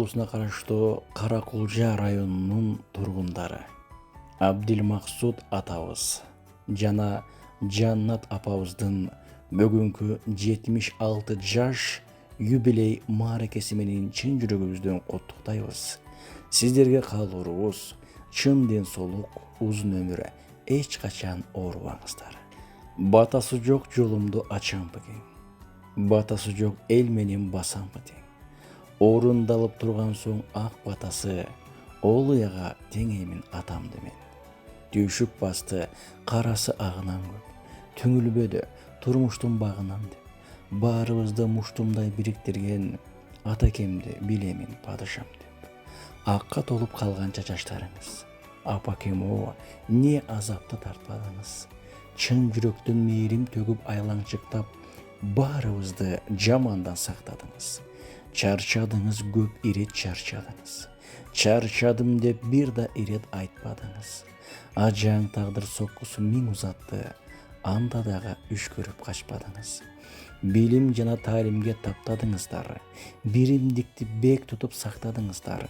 облусуна караштуу Каракулжа районунун тургундары Абдилмаксут атабыз жана Жаннат апабыздын бүгүнкү 76 жаш юбилей мааракеси менен чын жүрөгүбүздөн куттуктайбыз. Сиздерге каалоорубуз чын ден соолук, узун өмүр, эч качан оорубаңыздар. Батасы жок жолумду ачамбы тең, батасы жок эл менен басамбы тең. Орундалып турган соң ак батасы, Олуяга тең эмин атамды мен. Түйшүк басты, карасы агынан көп, түңүлбөдү турмуштун багынан деп. Баарыбызды муштумдай бириктирген атакемди билемин падышам деп. Акка толуп калганча жаштарыңыз, апакем о, не азапты тартпадыңыз. Чын жүрөктөн мээрим төгүп айлаңчыктап, баарыбызды жамандан сактадыңыз. Чарчадыңыз, көп ирет чарчадыңыз. Чарчадым деп бир да ирет айтпадыңыз. Ажаң тагдыр соккусу миң узатты, анда дагы үшкөрүп качпадыңыз. Билим жана таалимге таптадыңыздар, биримдикти бек тутуп сактадыңыздар.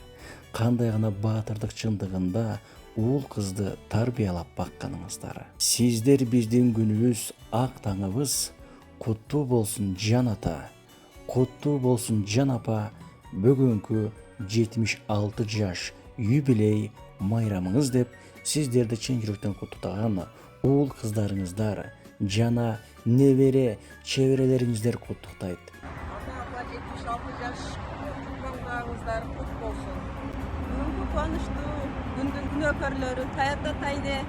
Кандай гана баатырдык чындыгында уул кызды тарбиялап бакканыңыздар. Сиздер биздин күнүбүз, ак таңыбыз. Куттуу болсун Жан ата, куттуу болсун Жан апа, бүгүнкү 76 жаш юбилей майрамыңыз деп сиздерди чын жүрөктөн куттуктаган уул кыздарыңыздар жана небере чеберелериңиздер куттуктайт. Ата-апа 76 жаш куттуктагыңыздар кут болсун. Бүгүнкү кубанычтуу күндүн күнөөкөрлөрү таярда тайде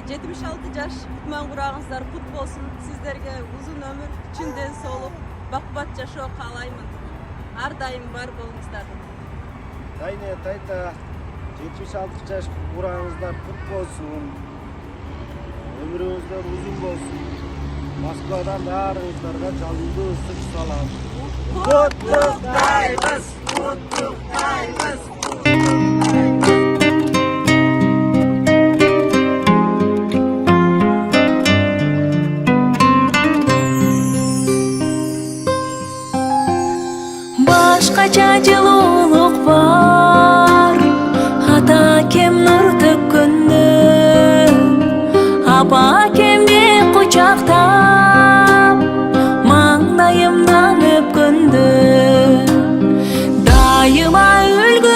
76 жаш кутман курагыңыздар кут болсун. Сиздерге узун өмүр, чын ден соолук, бакбат жашоо каалаймын. Ар дайым бар болуңуздар. Тайне тайта 76 жаш курагыңыздар кут болсун. Өмүрүңүздөр узун болсун. Москвадан баарыңыздарга жалындуу ысык салам. Куттуктайбыз, куттуктайбыз. Башкача жылуулук бар, ата-акем нур төккөндө, апа-акемди кучактап, маңдайымдан өпкөндө, дайыма үлгү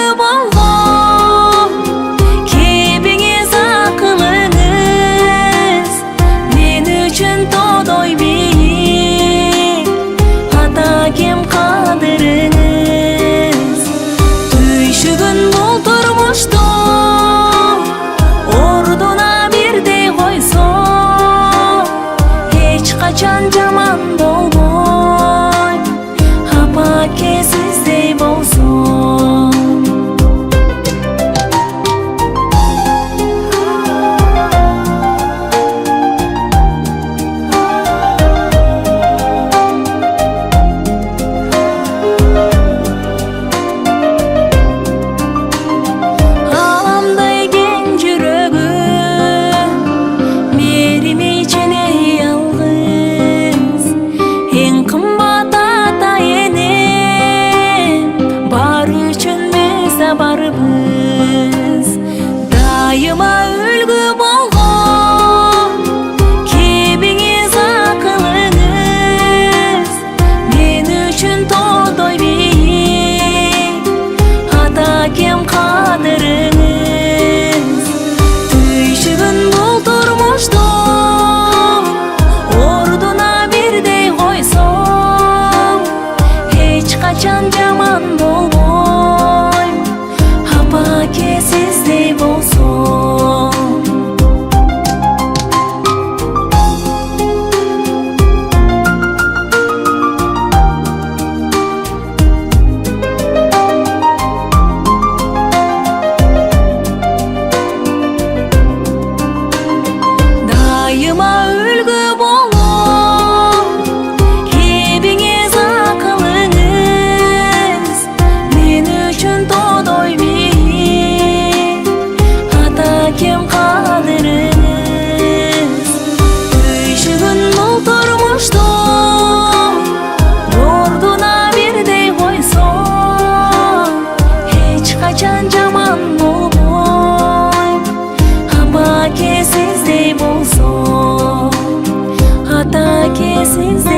sizde